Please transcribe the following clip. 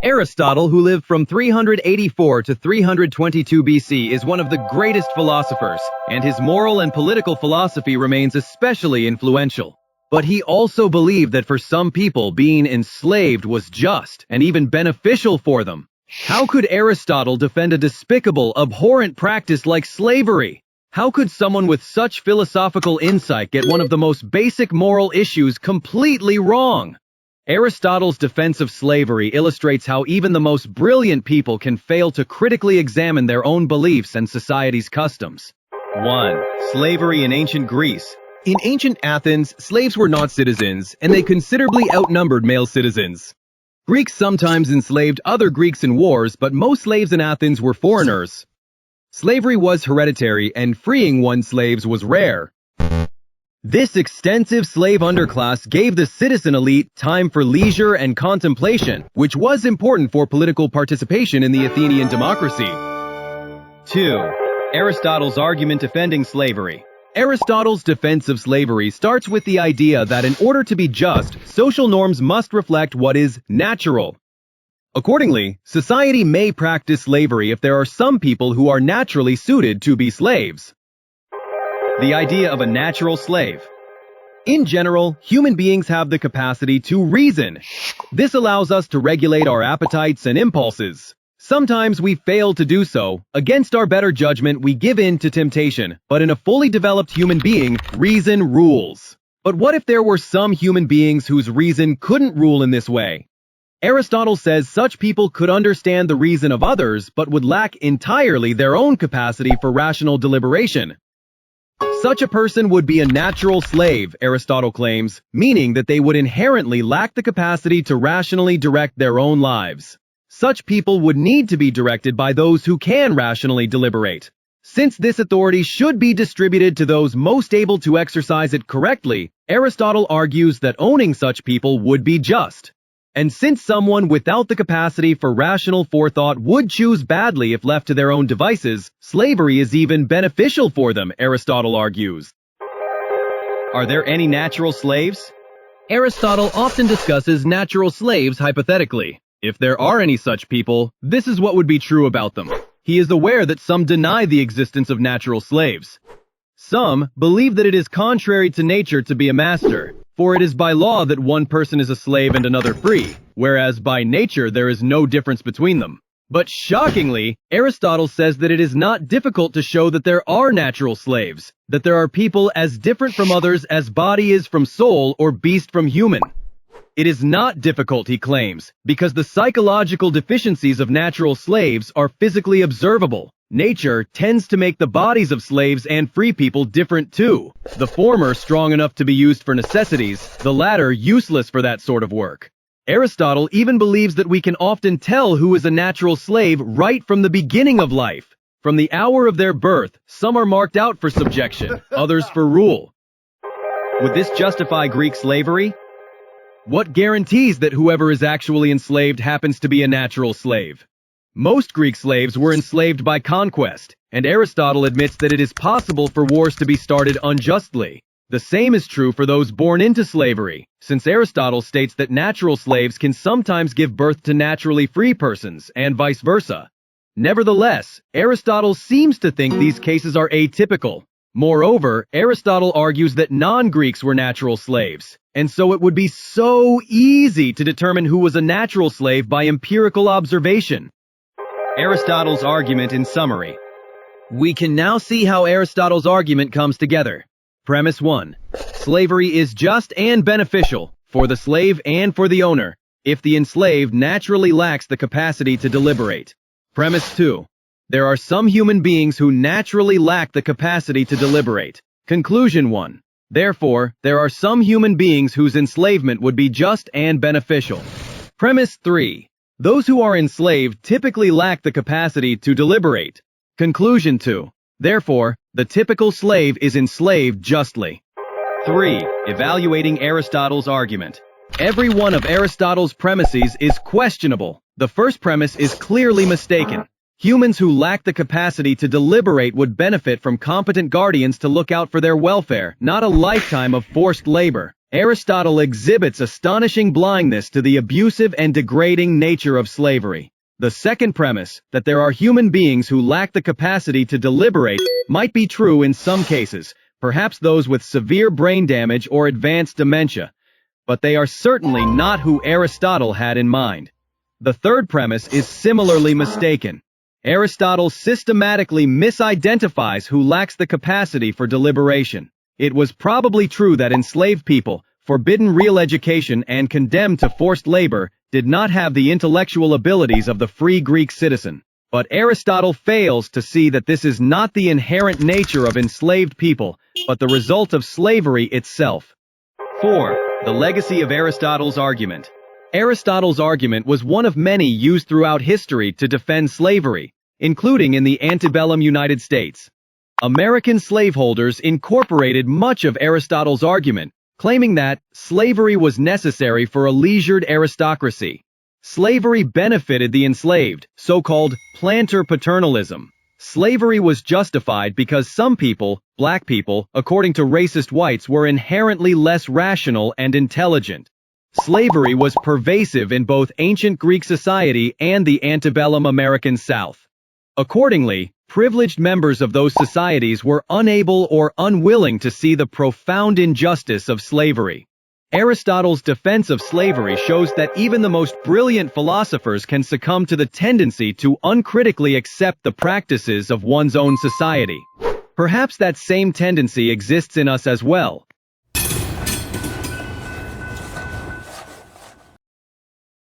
Aristotle, who lived from 384 to 322 BC, is one of the greatest philosophers, and his moral and political philosophy remains especially influential. But he also believed that for some people, being enslaved was just and even beneficial for them. How could Aristotle defend a despicable, abhorrent practice like slavery? How could someone with such philosophical insight get one of the most basic moral issues completely wrong? Aristotle's defense of slavery illustrates how even the most brilliant people can fail to critically examine their own beliefs and society's customs. 1. Slavery in ancient Greece. In ancient Athens, slaves were not citizens, and they considerably outnumbered male citizens. Greeks sometimes enslaved other Greeks in wars, but most slaves in Athens were foreigners. Slavery was hereditary, and freeing one's slaves was rare. This extensive slave underclass gave the citizen elite time for leisure and contemplation, which was important for political participation in the Athenian democracy. 2. Aristotle's argument defending slavery. Aristotle's defense of slavery starts with the idea that in order to be just, social norms must reflect what is natural. Accordingly, society may practice slavery if there are some people who are naturally suited to be slaves. The idea of a natural slave. In general, human beings have the capacity to reason. This allows us to regulate our appetites and impulses. Sometimes we fail to do so. Against our better judgment, we give in to temptation. But in a fully developed human being, reason rules. But what if there were some human beings whose reason couldn't rule in this way? Aristotle says such people could understand the reason of others, but would lack entirely their own capacity for rational deliberation. Such a person would be a natural slave, Aristotle claims, meaning that they would inherently lack the capacity to rationally direct their own lives. Such people would need to be directed by those who can rationally deliberate. Since this authority should be distributed to those most able to exercise it correctly, Aristotle argues that owning such people would be just. And since someone without the capacity for rational forethought would choose badly if left to their own devices, slavery is even beneficial for them, Aristotle argues. Are there any natural slaves? Aristotle often discusses natural slaves hypothetically. If there are any such people, this is what would be true about them. He is aware that some deny the existence of natural slaves. Some believe that it is contrary to nature to be a master, for it is by law that one person is a slave and another free, whereas by nature there is no difference between them. But shockingly, Aristotle says that it is not difficult to show that there are natural slaves, that there are people as different from others as body is from soul or beast from human. It is not difficult, he claims, because the psychological deficiencies of natural slaves are physically observable. Nature tends to make the bodies of slaves and free people different too. The former strong enough to be used for necessities, the latter useless for that sort of work. Aristotle even believes that we can often tell who is a natural slave right from the beginning of life. From the hour of their birth, some are marked out for subjection, others for rule. Would this justify Greek slavery? What guarantees that whoever is actually enslaved happens to be a natural slave? Most Greek slaves were enslaved by conquest, and Aristotle admits that it is possible for wars to be started unjustly. The same is true for those born into slavery, since Aristotle states that natural slaves can sometimes give birth to naturally free persons, and vice versa. Nevertheless, Aristotle seems to think these cases are atypical. Moreover, Aristotle argues that non-Greeks were natural slaves, and so it would be so easy to determine who was a natural slave by empirical observation. Aristotle's argument in summary. We can now see how Aristotle's argument comes together. Premise 1. Slavery is just and beneficial, for the slave and for the owner, if the enslaved naturally lacks the capacity to deliberate. Premise 2. There are some human beings who naturally lack the capacity to deliberate. Conclusion 1. Therefore, there are some human beings whose enslavement would be just and beneficial. Premise 3. Those who are enslaved typically lack the capacity to deliberate. Conclusion 2. Therefore, the typical slave is enslaved justly. 3. Evaluating Aristotle's argument. Every one of Aristotle's premises is questionable. The first premise is clearly mistaken. Humans who lack the capacity to deliberate would benefit from competent guardians to look out for their welfare, not a lifetime of forced labor. Aristotle exhibits astonishing blindness to the abusive and degrading nature of slavery. The second premise, that there are human beings who lack the capacity to deliberate, might be true in some cases, perhaps those with severe brain damage or advanced dementia, but they are certainly not who Aristotle had in mind. The third premise is similarly mistaken. Aristotle systematically misidentifies who lacks the capacity for deliberation. It was probably true that enslaved people, forbidden real education and condemned to forced labor, did not have the intellectual abilities of the free Greek citizen. But Aristotle fails to see that this is not the inherent nature of enslaved people, but the result of slavery itself. 4. The legacy of Aristotle's argument. Aristotle's argument was one of many used throughout history to defend slavery, including in the antebellum United States. American slaveholders incorporated much of Aristotle's argument, claiming that slavery was necessary for a leisured aristocracy. Slavery benefited the enslaved, so-called planter paternalism. Slavery was justified because some people, black people, according to racist whites, were inherently less rational and intelligent. Slavery was pervasive in both ancient Greek society and the antebellum American South. Accordingly, privileged members of those societies were unable or unwilling to see the profound injustice of slavery. Aristotle's defense of slavery shows that even the most brilliant philosophers can succumb to the tendency to uncritically accept the practices of one's own society. Perhaps that same tendency exists in us as well,